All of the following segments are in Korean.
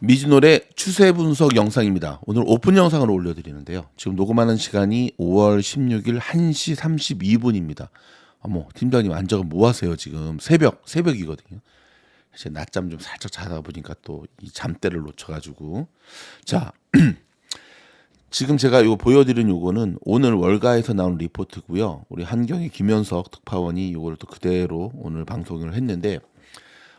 미즈노래 추세 분석 영상입니다. 오늘 오픈 영상을 올려드리는데요. 지금 녹음하는 시간이 5월 16일 1시 32분입니다. 어머, 팀장님 안저가 뭐 하세요? 지금 새벽이거든요. 이제 낮잠 좀 살짝 자다 보니까 또 이 잠대를 놓쳐가지고. 자, 지금 제가 이거 보여드린 요거는 오늘 월가에서 나온 리포트고요. 우리 한경희 김현석 특파원이 이걸 또 그대로 오늘 방송을 했는데,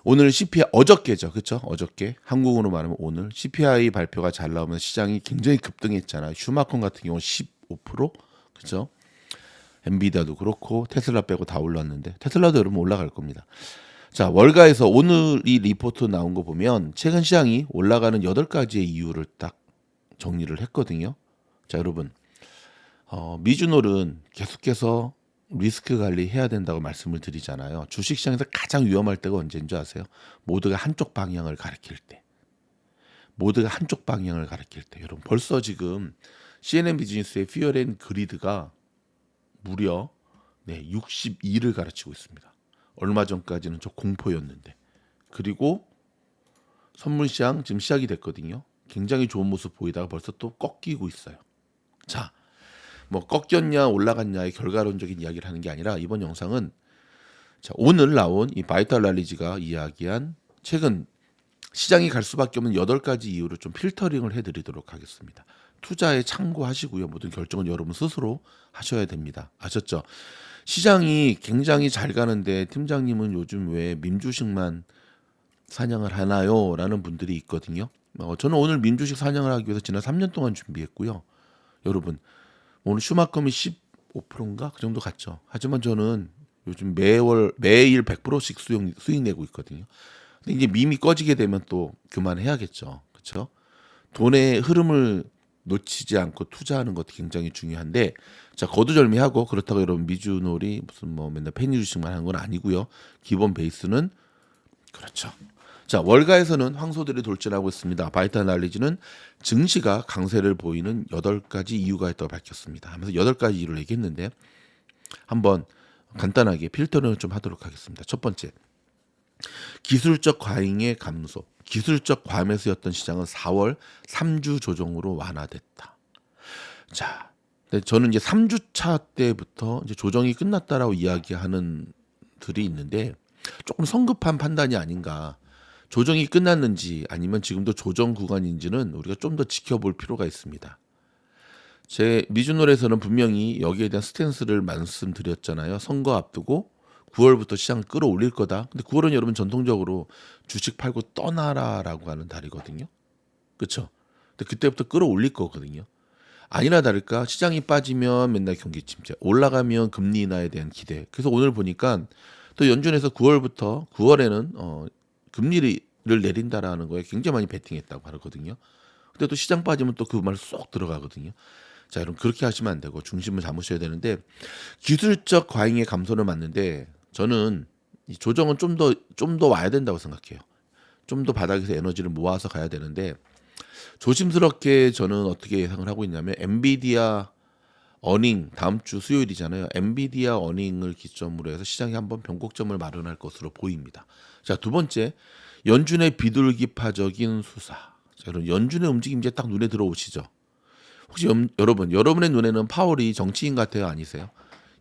오늘 CPI 어저께죠, 그렇죠? 어저께 한국으로 말하면 오늘 CPI 발표가 잘 나오면 시장이 굉장히 급등했잖아요. 슈마콘 같은 경우 15%, 그렇죠? 엔비디아도 그렇고 테슬라 빼고 다 올랐는데 테슬라도 여러분 올라갈 겁니다. 자, 월가에서 오늘 이 리포트 나온 거 보면 최근 시장이 올라가는 8가지의 이유를 딱 정리를 했거든요. 자, 여러분, 미주놀은 계속해서 리스크 관리 해야 된다고 말씀을 드리잖아요. 주식시장에서 가장 위험할 때가 언제인 줄 아세요? 모두가 한쪽 방향을 가리킬 때. 여러분, 벌써 지금 CNN 비즈니스의 피어 앤 그리드가 무려 62를 가르치고 있습니다. 얼마 전까지는 저 공포였는데. 그리고 선물시장 지금 시작이 됐거든요. 굉장히 좋은 모습 보이다가 벌써 또 꺾이고 있어요. 자, 뭐 꺾였냐 올라갔냐의 결과론적인 이야기를 하는 게 아니라 이번 영상은 오늘 나온 이 바이탈 랄리지가 이야기한 최근 시장이 갈 수밖에 없는 8가지 이유를 좀 필터링을 해드리도록 하겠습니다. 투자에 참고하시고요. 모든 결정은 여러분 스스로 하셔야 됩니다. 아셨죠? 시장이 굉장히 잘 가는데 팀장님은 요즘 왜 밈주식만 사냥을 하나요? 라는 분들이 있거든요. 저는 오늘 밈주식 사냥을 하기 위해서 지난 3년 동안 준비했고요. 여러분, 오늘 슈마컴이 15%인가 그 정도 갔죠. 하지만 저는 요즘 매일 100%씩 수익 내고 있거든요. 근데 이제 밈이 꺼지게 되면 또 그만해야겠죠. 그렇죠? 돈의 흐름을 놓치지 않고 투자하는 것도 굉장히 중요한데, 자, 거두절미하고 그렇다고 여러분 미주놀이 무슨 뭐 맨날 penny 주식만 하는 건 아니고요. 기본 베이스는 그렇죠. 자, 월가에서는 황소들이 돌진하고 있습니다. 바이탈 날리지는 증시가 강세를 보이는 8가지 이유가 있다고 밝혔습니다. 하면서 8가지 이유를 얘기했는데 한번 간단하게 필터링을 좀 하도록 하겠습니다. 첫 번째, 기술적 과잉의 감소. 기술적 과매수였던 시장은 4월 3주 조정으로 완화됐다. 자, 근데 저는 이제 3주차 때부터 이제 조정이 끝났다라고 이야기하는 들이 있는데 조금 성급한 판단이 아닌가. 조정이 끝났는지 아니면 지금도 조정 구간인지는 우리가 좀 더 지켜볼 필요가 있습니다. 제 미주놀에서는 분명히 여기에 대한 스탠스를 말씀드렸잖아요. 선거 앞두고 9월부터 시장 끌어올릴 거다. 근데 9월은 여러분 전통적으로 주식 팔고 떠나라라고 하는 달이거든요. 그렇죠? 근데 그때부터 끌어올릴 거거든요. 아니나 다를까 시장이 빠지면 맨날 경기 침체, 올라가면 금리 인하에 대한 기대. 그래서 오늘 보니까 또 연준에서 9월에는 금리를 내린다라는 거에 굉장히 많이 베팅했다고 하거든요. 근데 또 시장 빠지면 또 그 말 쏙 들어가거든요. 자, 여러분 그렇게 하시면 안 되고 중심을 잡으셔야 되는데 기술적 과잉의 감소는 맞는데 저는 이 조정은 좀 더 와야 된다고 생각해요. 좀 더 바닥에서 에너지를 모아서 가야 되는데 조심스럽게 저는 어떻게 예상을 하고 있냐면 엔비디아 어닝 다음 주 수요일이잖아요. 엔비디아 어닝을 기점으로 해서 시장이 한번 변곡점을 마련할 것으로 보입니다. 자, 두 번째, 연준의 비둘기파적인 수사. 자, 여러분 연준의 움직임 이제 딱 눈에 들어오시죠? 혹시 여러분의 눈에는 파월이 정치인 같아요, 아니세요?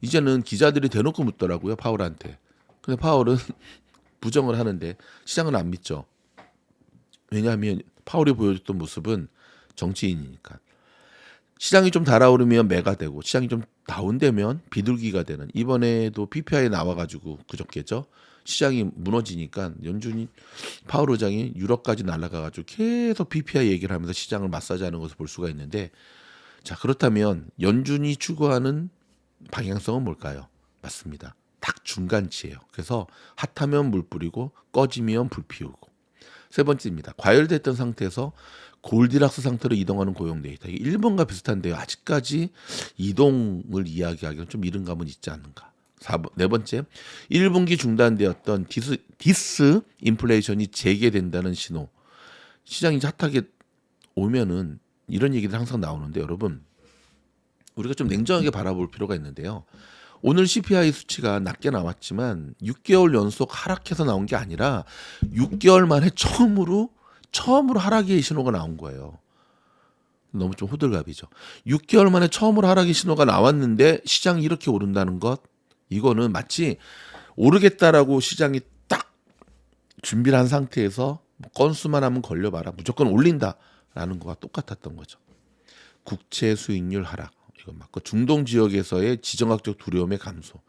이제는 기자들이 대놓고 묻더라고요, 파월한테. 근데 파월은 부정을 하는데 시장은 안 믿죠. 왜냐하면 파월이 보여줬던 모습은 정치인이니까. 시장이 좀 달아오르면 매가 되고 시장이 좀 다운되면 비둘기가 되는, 이번에도 PPI 나와가지고 그저께죠. 시장이 무너지니까 연준이 파월 의장이 유럽까지 날아가가지고 계속 PPI 얘기를 하면서 시장을 마사지하는 것을 볼 수가 있는데, 자, 그렇다면 연준이 추구하는 방향성은 뭘까요? 맞습니다. 딱 중간치예요. 그래서 핫하면 물 뿌리고 꺼지면 불 피우고. 세 번째입니다. 과열됐던 상태에서 골디락스 상태로 이동하는 고용 데이터. 이게 일본과 비슷한데요. 아직까지 이동을 이야기하기는 좀 이른 감은 있지 않는가. 네 번째, 1분기 중단되었던 디스 인플레이션이 재개된다는 신호. 시장이 핫하게 오면은 이런 얘기들 항상 나오는데 여러분 우리가 좀 냉정하게 바라볼 필요가 있는데요. 오늘 CPI 수치가 낮게 나왔지만 6개월 연속 하락해서 나온 게 아니라 6개월 만에 처음으로 처음으로 하락의 신호가 나온 거예요. 너무 좀 호들갑이죠. 6개월 만에 처음으로 하락의 신호가 나왔는데 시장이 이렇게 오른다는 것, 이거는 마치 오르겠다라고 시장이 딱 준비를 한 상태에서 건수만 하면 걸려봐라, 무조건 올린다라는 거와 똑같았던 거죠. 국채 수익률 하락, 이건 맞고 중동 지역에서의 지정학적 두려움의 감소,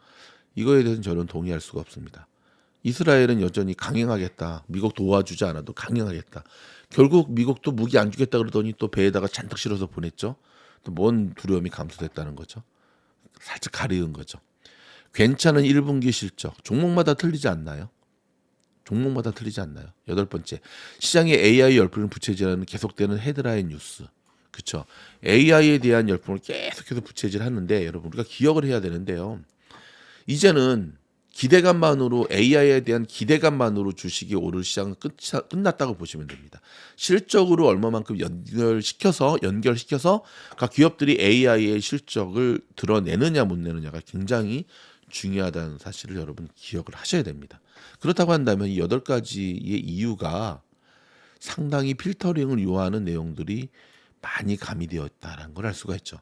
이거에 대해서는 저는 동의할 수가 없습니다. 이스라엘은 여전히 강행하겠다, 미국 도와주지 않아도 강행하겠다. 결국 미국도 무기 안 주겠다 그러더니 또 배에다가 잔뜩 실어서 보냈죠. 또 뭔 두려움이 감소됐다는 거죠. 살짝 가리은 거죠. 괜찮은 1분기 실적, 종목마다 틀리지 않나요? 종목마다 틀리지 않나요? 8번째, 시장의 AI 열풍을 부채질하는 계속되는 헤드라인 뉴스. 그렇죠. AI에 대한 열풍을 계속해서 부채질하는데 여러분, 우리가 기억을 해야 되는데요. 이제는 기대감만으로, AI에 대한 기대감만으로 주식이 오를 시장은 끝났다고 보시면 됩니다. 실적으로 얼마만큼 연결시켜서 각 기업들이 AI의 실적을 드러내느냐 못 내느냐가 굉장히 중요하다는 사실을 여러분 기억을 하셔야 됩니다. 그렇다고 한다면 이 8가지의 이유가 상당히 필터링을 요하는 내용들이 많이 가미되었다는 걸 알 수가 있죠.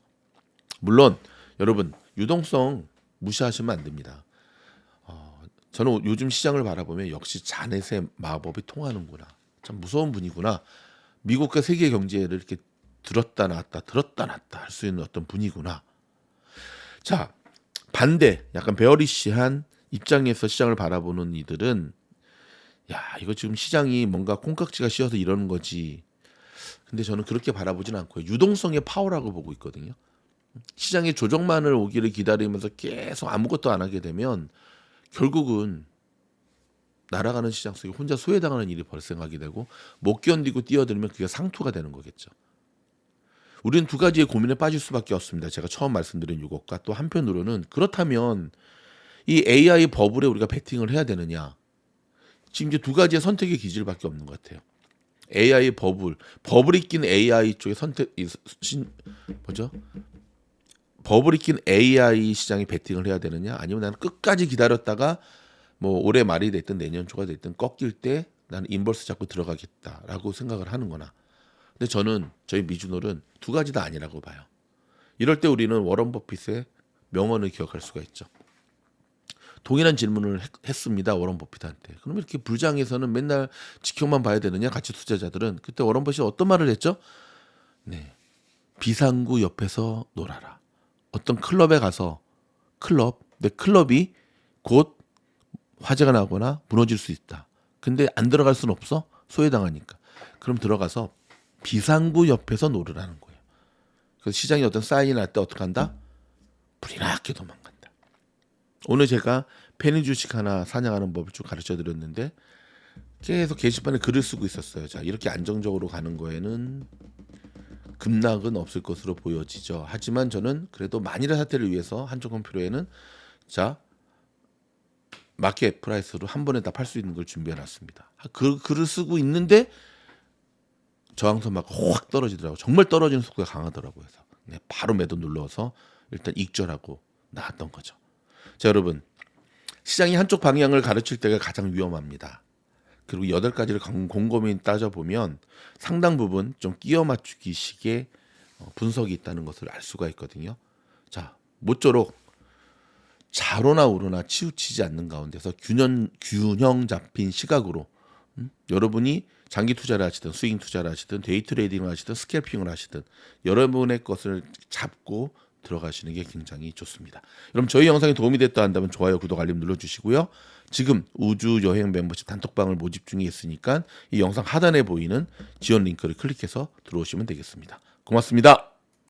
물론 여러분, 유동성 무시하시면 안 됩니다. 저는 요즘 시장을 바라보면 역시 자넷의 마법이 통하는구나, 참 무서운 분이구나, 미국과 세계 경제를 이렇게 들었다 놨다 할 수 있는 어떤 분이구나. 자, 반대, 약간 베어리시한 입장에서 시장을 바라보는 이들은, 야, 이거 지금 시장이 뭔가 콩깍지가 씌어서 이러는 거지. 근데 저는 그렇게 바라보진 않고요. 유동성의 파워라고 보고 있거든요. 시장의 조정만을 오기를 기다리면서 계속 아무것도 안 하게 되면 결국은 날아가는 시장 속에 혼자 소외당하는 일이 발생하게 되고, 못 견디고 뛰어들면 그게 상투가 되는 거겠죠. 우리는 두 가지의 고민에 빠질 수밖에 없습니다. 제가 처음 말씀드린 이것과 또 한편으로는, 그렇다면 이 AI 버블에 우리가 베팅을 해야 되느냐. 지금 이제 두 가지의 선택의 기질밖에 없는 것 같아요. AI 버블이 낀 AI 쪽에 버블이 낀 AI 시장에 베팅을 해야 되느냐, 아니면 나는 끝까지 기다렸다가 뭐 올해 말이 됐든 내년 초가 됐든 꺾일 때 나는 인버스 잡고 들어가겠다라고 생각을 하는 거나. 근데 저는, 저희 미주놀은 두 가지 다 아니라고 봐요. 이럴 때 우리는 워런 버핏의 명언을 기억할 수가 있죠. 동일한 질문을 했습니다, 워런 버핏한테. 그럼 이렇게 불장에서는 맨날 지켜만 봐야 되느냐, 가치 투자자들은. 그때 워런 버핏이 어떤 말을 했죠? 네, 비상구 옆에서 놀아라. 어떤 클럽에 가서, 내 클럽이 곧 화재가 나거나 무너질 수 있다. 근데 안 들어갈 수는 없어, 소외당하니까. 그럼 들어가서 비상구 옆에서 놀으라는 거예요. 그래서 시장에 어떤 사인이 날 때 어떻게 한다? 불이 나게 도망간다. 오늘 제가 페니 주식 하나 사냥하는 법을 쭉 가르쳐 드렸는데 계속 게시판에 글을 쓰고 있었어요. 자, 이렇게 안정적으로 가는 거에는 급락은 없을 것으로 보여지죠. 하지만 저는 그래도 만일의 사태를 위해서 한쪽 컴퓨터에는, 자, 마켓 프라이스로 한 번에 다 팔 수 있는 걸 준비해 놨습니다. 그 글을 쓰고 있는데 저항선 막 확 떨어지더라고요. 정말 떨어지는 속도가 강하더라고요. 그래서 네, 바로 매도 눌러서 일단 익절하고 나왔던 거죠. 자, 여러분, 시장이 한쪽 방향을 가르칠 때가 가장 위험합니다. 그리고 8가지를 곰곰이 따져보면 상당 부분 좀 끼워 맞추기식의 분석이 있다는 것을 알 수가 있거든요. 자, 모쪼록 좌로나 우로나 치우치지 않는 가운데서 균형 잡힌 시각으로, 여러분이 장기 투자를 하시든 스윙 투자를 하시든 데이 트레이딩을 하시든 스캘핑을 하시든 여러분의 것을 잡고 들어가시는 게 굉장히 좋습니다. 여러분, 저희 영상이 도움이 됐다 한다면 좋아요, 구독, 알림 눌러주시고요. 지금 우주 여행 멤버십 단톡방을 모집 중에 있으니까 이 영상 하단에 보이는 지원 링크를 클릭해서 들어오시면 되겠습니다. 고맙습니다.